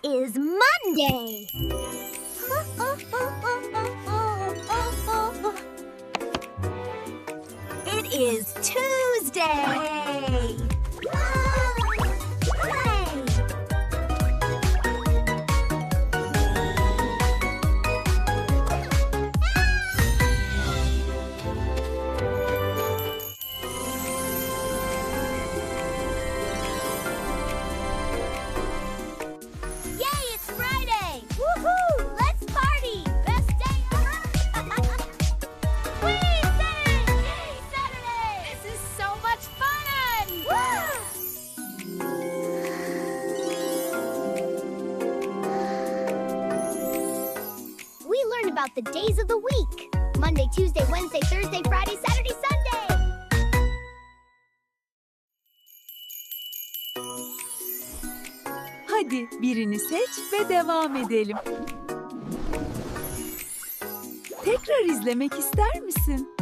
is Monday. It is Tuesday. Hooray! Yay, it's Friday! Woohoo! Let's party! Best day ever! Wednesday! Yay, Saturday! This is so much fun! We learned about the days of the week. Monday, Tuesday, Wednesday, Thursday, Friday, Saturday, Sunday! Hadi birini seç ve devam edelim. Tekrar izlemek ister misin?